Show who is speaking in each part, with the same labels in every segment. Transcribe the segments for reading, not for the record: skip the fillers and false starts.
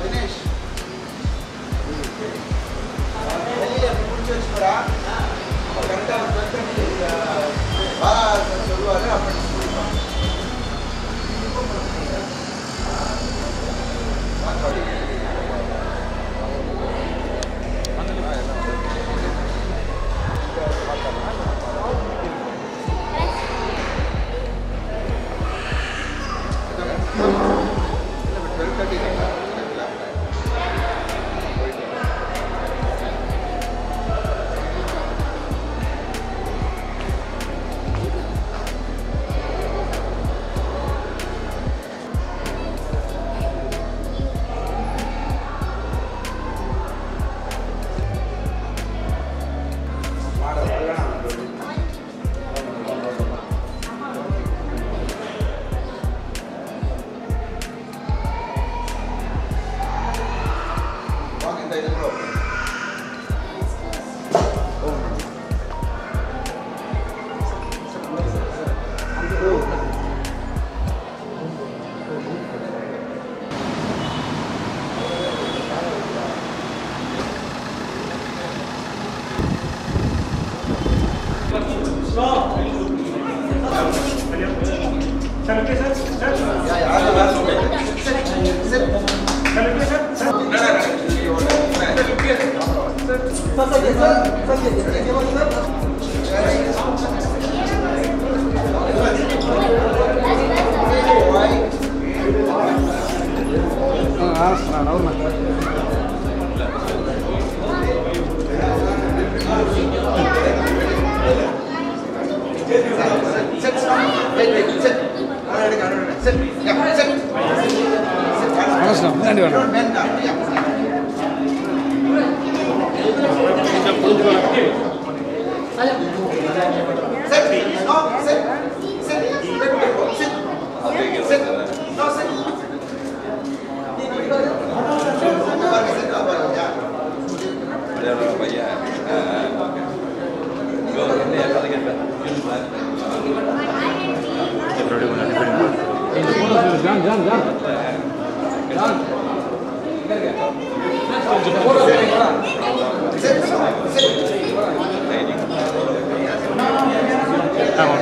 Speaker 1: Dinesh,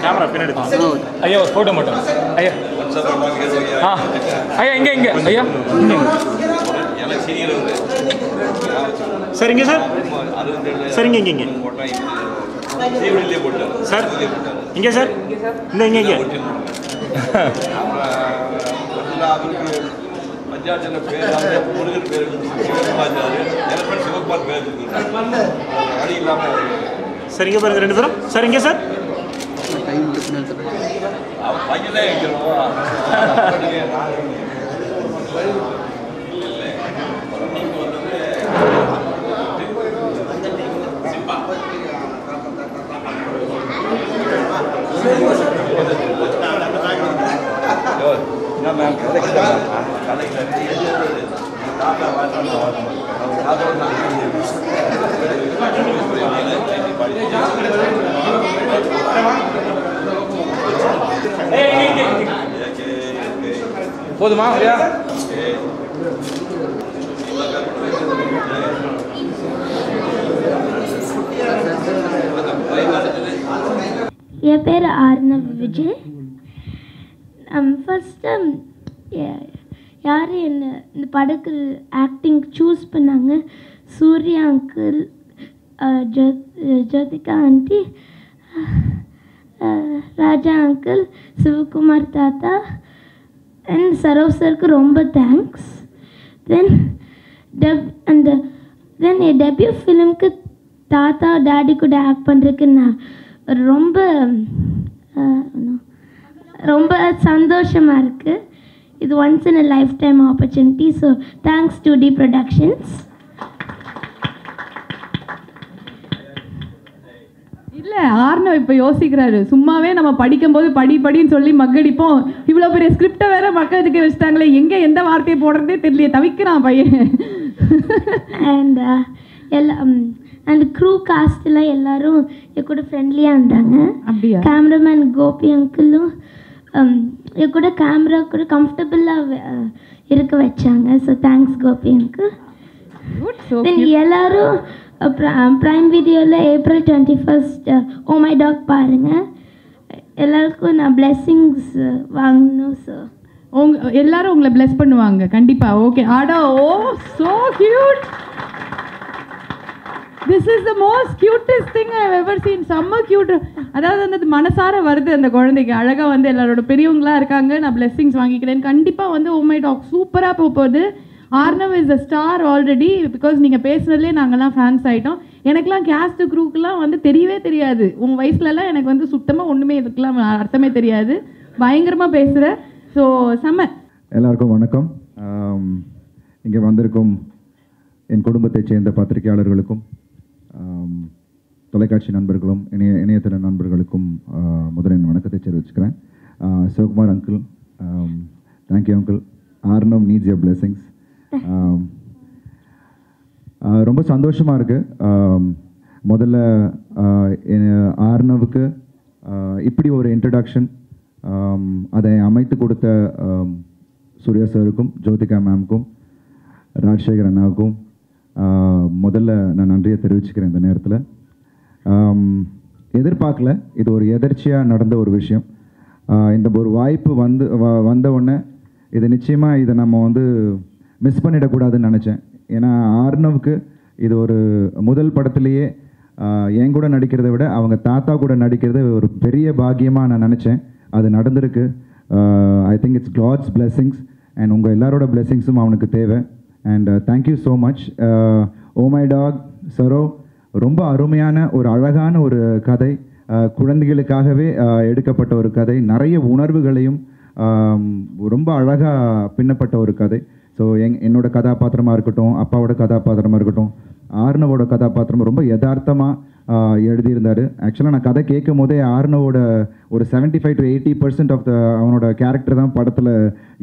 Speaker 2: camera பின்னாடி ஐயா ஒரு ஃபோட்டோ மட்டும் ஐயா ஐயா இங்கே இங்கே ஐயா சார் இங்கே சார் சார் இங்கே இங்கே இங்கே சார் இங்கே சார் இந்த இங்கே இங்கே
Speaker 3: பஞ்சாயத்துல பேர் முருகன் பேர் சிவகுமார் பேர் வழி இல்லாம
Speaker 2: சார் இங்கே பாருங்க ரெண்டு பேரும் சார் இங்கே சார்
Speaker 3: பையன் தான் வைக்கிறோம்
Speaker 2: போதுமா ஐயா
Speaker 4: என் பேர் ஆர்னவ் விஜய். ஃபஸ்ட்டு யார் என்ன இந்த படத்துக்கு ஆக்டிங் சூஸ் பண்ணாங்க? சூர்யா அங்கிள், ஜோதிகா ஆண்டி, ராஜா அங்கிள், சிவகுமார் தாத்தா அண்ட் சரோவ் சருக்கு ரொம்ப தேங்க்ஸ். தென் என் டெபியூ ஃபிலிம்க்கு தாத்தா டேடி கூட ஆக்ட் பண்ணுறதுக்கு நான் ரொம்ப ரொம்ப சந்தோஷமாக இருக்குது. இது once in a lifetime opportunity. So thanks to D Productions.
Speaker 1: இல்லை ஆர்னவ் இப்போ யோசிக்கிறாரு, சும்மாவே நம்ம படிக்கும்போது படின்னு சொல்லி மக்கடிப்போம், இவ்வளோ பெரிய ஸ்கிரிப்டை வேற மக்களுக்கு வச்சுட்டாங்களே, எங்கே எந்த வார்த்தையை போடுறதே தெரியலையே, தவிக்கிறான் பையன்.
Speaker 4: அண்ட் க்ரூ காஸ்ட்லாம் எல்லாரும் என் கூட ஃப்ரெண்ட்லியாக இருந்தாங்க.
Speaker 1: அப்படியா?
Speaker 4: கேமராமேன் கோபி அங்கிளும் என் கூட கேமரா கூட கம்ஃபர்டபுளாக இருக்க வச்சாங்க. So thanks Gopi uncle. Then எல்லாரும் ப்ரைம் வீடியோவில் April 21 ஓ மை டாக் பாருங்கள். எல்லாருக்கும் நான் பிளெஸ்ஸிங்ஸ் வாங்கணும். ஸோ
Speaker 1: எல்லாரும் உங்களை பிளெஸ் பண்ணுவாங்க கண்டிப்பாக. ஓகே ஆடா, oh so cute. This is the most cutest thing I have ever seen. செம்ம கியூட். அதாவது அந்த மனசார வருது அந்த குழந்தைக்கு. அழகாக வந்து எல்லாரோட பெரியவங்களாம் இருக்காங்க, நான் பிளெஸ்ஸிங்ஸ் வாங்கிக்கிறேன். கண்டிப்பாக வந்து ஓ மை டாக் சூப்பராக போகுது. Arnav is a star already. Because நீங்கள் பேசுனதுலேயே நாங்கள்லாம் ஃபேன்ஸ் ஆகிட்டோம். எனக்குலாம் கேஸ்ட் க்ரூக்கெலாம் வந்து தெரியவே தெரியாது. உங்கள் வயசுலலாம் எனக்கு வந்து சுத்தமாக ஒன்றுமே இதுக்கெலாம் அர்த்தமே தெரியாது. பயங்கரமாக பேசுகிற. ஸோ செம்ம.
Speaker 5: எல்லாருக்கும் வணக்கம். இங்கே வந்திருக்கும் என் குடும்பத்தைச் சேர்ந்த பத்திரிகையாளர்களுக்கும் தொலைக்காட்சி நண்பர்களும் இணையதள நண்பர்களுக்கும் முதலின் வணக்கத்தை தெரிவிச்சுக்கிறேன். Sivakumar uncle, thank you uncle. Arnav needs your blessings. ரொம்ப சந்தோஷமாக இருக்குது. முதல்ல ஆர்னவுக்கு இப்படி ஒரு இன்ட்ரடக்ஷன் அதை அமைத்து கொடுத்த சூர்யா சாருக்கும் ஜோதிகா மேம்க்கும் ராஜசேகர் அண்ணாவுக்கும் முதல்ல நான் நன்றியை தெரிவிச்சுக்கிறேன். இந்த நேரத்தில் எதிர்பார்க்கல, இது ஒரு எதர்ச்சியாக நடந்த ஒரு விஷயம். இந்த ஒரு வாய்ப்பு வந்த உடனே இது நிச்சயமாக இதை நம்ம வந்து மிஸ் பண்ணிடக்கூடாதுன்னு நினச்சேன். ஏன்னா ஆர்னவுக்கு இது ஒரு முதல் படத்துலேயே என் கூட நடிக்கிறத விட அவங்க தாத்தா கூட நடிக்கிறது ஒரு பெரிய பாக்கியமாக நான் நினச்சேன். அது நடந்திருக்கு. I think it's God's blessings and உங்கள் எல்லாரோட பிளெஸிங்ஸும் அவனுக்கு தேவை. And thank you so much. Oh my டாக் சரோ ரொம்ப அருமையான ஒரு அழகான ஒரு கதை, குழந்தைகளுக்காகவே எடுக்கப்பட்ட ஒரு கதை, நிறைய உணர்வுகளையும் ரொம்ப அழகாக பின்னப்பட்ட ஒரு கதை. ஸோ என்னோட கதாபாத்திரமாக இருக்கட்டும், அப்பாவோட கதாபாத்திரமாக இருக்கட்டும், ஆர்னவோட கதாபாத்திரம் ரொம்ப யதார்த்தமாக எழுதியிருந்தார். ஆக்சுவலாக நான் கதை கேட்கும் போதே ஆர்னவோட ஒரு 75 to 80% ஆஃப் அவனோட கேரக்டர் தான் படத்தில்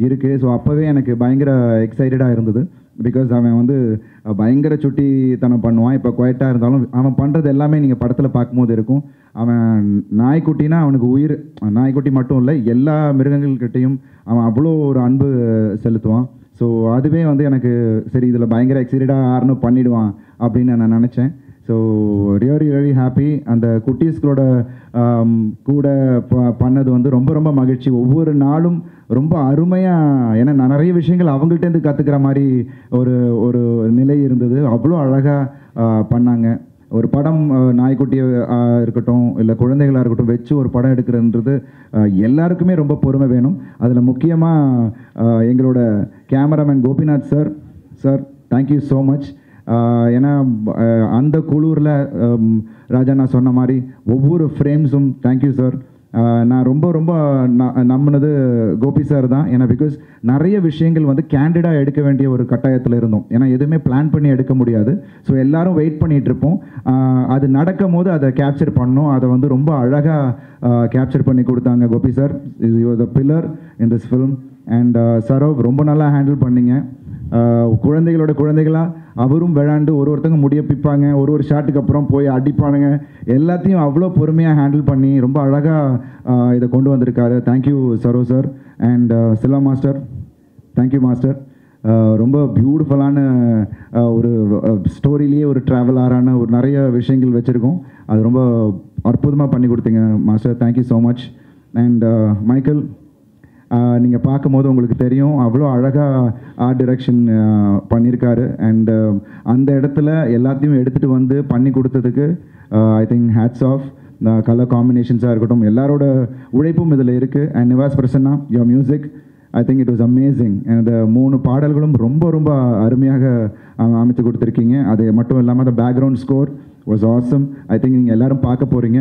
Speaker 5: இருக்குது. ஸோ அப்போவே எனக்கு பயங்கர எக்ஸைட்டடாக இருந்தது. பிகாஸ் அவன் வந்து பயங்கர சுட்டித்தனம் பண்ணுவான். இப்போ குவைட்டாக இருந்தாலும் அவன் பண்ணுறது எல்லாமே நீங்கள் படத்தில் பார்க்கும்போது இருக்கும். அவன் நாய்க்குட்டினா அவனுக்கு உயிர். நாய்க்குட்டி மட்டும் இல்லை, எல்லா மிருகங்கள்கிட்டையும் அவன் அவ்வளோ ஒரு அன்பு செலுத்துவான். ஸோ அதுவே வந்து எனக்கு சரி இதில் பயங்கர எக்ஸைட்டடாக ஆர்னவ் பண்ணிவிடுவான் அப்படின்னு நான் நினச்சேன். So really happy. அந்த குட்டீஸ்களோட கூட பண்ணது வந்து ரொம்ப ரொம்ப மகிழ்ச்சி. ஒவ்வொரு நாளும் ரொம்ப அருமையாக, ஏன்னா நான் நிறைய விஷயங்கள் அவங்கள்ட்டேருந்து கற்றுக்கிற மாதிரி ஒரு ஒரு நிலை இருந்தது. அவ்வளோ அழகாக பண்ணாங்க. ஒரு படம் நாய்க்குட்டியாக இருக்கட்டும் இல்லை குழந்தைகளாக இருக்கட்டும் வச்சு ஒரு படம் எடுக்கிறன்றது எல்லாருக்குமே ரொம்ப பொறுமை வேணும். அதில் முக்கியமாக எங்களோட cameraman Gopinath sir thank you so much. ஏன்னா அந்த குளூரில் ராஜா நான் சொன்ன மாதிரி ஒவ்வொரு ஃப்ரேம்ஸும் தேங்க்யூ சார். நான் ரொம்ப நம்பினது கோபி சார் தான். ஏன்னா பிகாஸ் நிறைய விஷயங்கள் வந்து கேண்டிடாக எடுக்க வேண்டிய ஒரு கட்டாயத்தில் இருந்தோம். ஏன்னா எதுவுமே பிளான் பண்ணி எடுக்க முடியாது. ஸோ எல்லாரும் வெயிட் பண்ணிகிட்டு இருப்போம். அது நடக்கும் போது அதை கேப்சர் பண்ணோம். அதை வந்து ரொம்ப அழகாக கேப்சர் பண்ணி கொடுத்தாங்க Gopi sir. Is you the pillar in this film. And Sarav ரொம்ப நல்லா ஹேண்டில் பண்ணிங்க. குழந்தைகளோட குழந்தைகளாக அவரும் விளையாண்டு ஒருத்தங்க முடிய பிப்பாங்க, ஒரு ஷாட்டுக்கு அப்புறம் போய் அடிப்பானுங்க, எல்லாத்தையும் அவ்வளோ பொறுமையாக ஹேண்டில் பண்ணி ரொம்ப அழகாக இதை கொண்டு வந்திருக்காரு. Thank you Saro sir. And Silva master thank you master. ரொம்ப பியூட்டிஃபுல்லான ஒரு ஸ்டோரியிலேயே ஒரு ட்ராவலாரான ஒரு நிறைய விஷயங்கள் வச்சுருக்கோம். அது ரொம்ப அற்புதமாக பண்ணி கொடுத்தீங்க master. Thank you so much. And Michael, நீங்கள் பார்க்கும்போது உங்களுக்கு தெரியும் அவ்வளோ அழகாக ஆர்ட் டைரக்ஷன் பண்ணியிருக்காரு. அண்டு அந்த இடத்துல எல்லாத்தையும் எடுத்துகிட்டு வந்து பண்ணி கொடுத்ததுக்கு I think hats off. Colour காம்பினேஷன்ஸாக இருக்கட்டும், எல்லாரோட உழைப்பும் இதில் இருக்குது. And Nivas Prasanna, your music I think it was amazing. அந்த 3 பாடல்களும் ரொம்ப ரொம்ப அருமையாக அமைத்து கொடுத்துருக்கீங்க. அது மட்டும் இல்லாமல் அந்த background score was awesome. I think நீங்கள் எல்லோரும் பார்க்க போகிறீங்க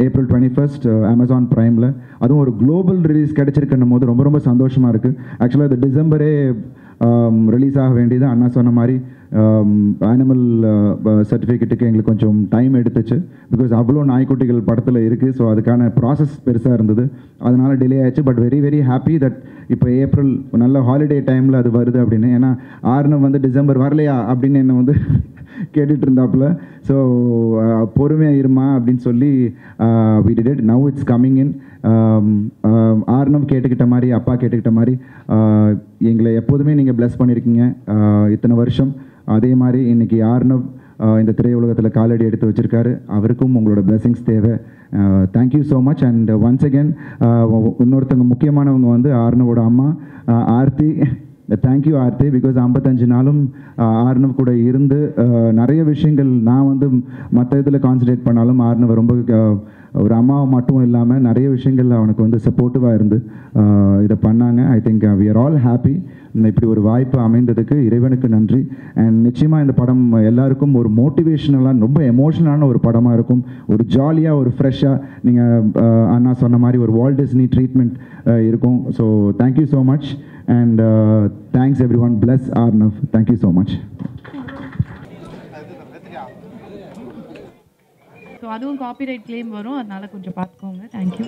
Speaker 5: April 21st Amazon Primeல. அதுவும் ஒரு குளோபல் ரிலீஸ் கிடச்சிருக்குன்னும் போது ரொம்ப ரொம்ப சந்தோஷமாக இருக்குது. ஆக்சுவலாக இது டிசம்பரே ரிலீஸ் ஆக வேண்டியது. அண்ணா சொன்ன மாதிரி அனிமல் சர்டிஃபிகேட்டுக்கு எங்களுக்கு கொஞ்சம் டைம் எடுத்துச்சு. பிகாஸ் அவ்வளோ நாய்க்குட்டிகள் படத்தில் இருக்குது. ஸோ அதுக்கான ப்ராசஸ் பெருசாக இருந்தது, அதனால் டிலே ஆயிடுச்சு. But very very happy that இப்போ ஏப்ரல் நல்ல ஹாலிடே டைமில் அது வருது அப்படின்னு. ஏன்னா ஆர்னவ் வந்து டிசம்பர் வரலையா அப்படின்னு என்னை வந்து கேட்டுட்டு இருந்தாப்புல. ஸோ பொறுமையாக இருமா அப்படின்னு சொல்லி we did it. Now it's coming in. Arnav கேட்டுக்கிட்ட மாதிரி, அப்பா கேட்டுக்கிட்ட மாதிரி எங்களை எப்போதுமே நீங்கள் ப்ளஸ் பண்ணியிருக்கீங்க இத்தனை வருஷம். அதே மாதிரி இன்றைக்கி ஆர்னவ் இந்த திரையுலகத்தில் காலடி எடுத்து வச்சுருக்காரு. அவருக்கும் உங்களோட பிளெஸிங்ஸ் தேவை. Thank you so much. And once again இன்னொருத்தவங்க முக்கியமானவங்க வந்து ஆர்னவோட அம்மா ஆர்த்தி. தேங்க்யூ ஆர்த்தி. பிகாஸ் 55 நாளும் ஆர்னவ் கூட இருந்து நிறைய விஷயங்கள் நான் வந்து மற்ற இதில் கான்சன்ட்ரேட் பண்ணாலும் ஆர்னவ் ரொம்ப ஒரு அம்மாவை மட்டும் இல்லாமல் நிறைய விஷயங்கள் அவனுக்கு வந்து சப்போர்ட்டிவாக இருந்து இதை பண்ணாங்க. I think we are all happy. இப்படி ஒரு வாய்ப்பு அமைந்ததுக்கு இறைவனுக்கு நன்றி. அண்ட் நிச்சயமாக இந்த படம் எல்லாருக்கும் ஒரு மோட்டிவேஷனலாக ரொம்ப எமோஷனலான ஒரு படமாக இருக்கும். ஒரு ஜாலியாக ஒரு ஃப்ரெஷ்ஷாக நீங்கள் அண்ணா சொன்ன மாதிரி ஒரு வால்ட் டிஸ்னி ட்ரீட்மெண்ட் இருக்கும். So thank you so much. And thanks every one. Plus Arnav. Thank you so much.
Speaker 1: So அதுவும் காப்பிரைட் கிளைம் வரும், அதனால கொஞ்சம் பார்த்துக்கோங்க. தேங்க்யூ.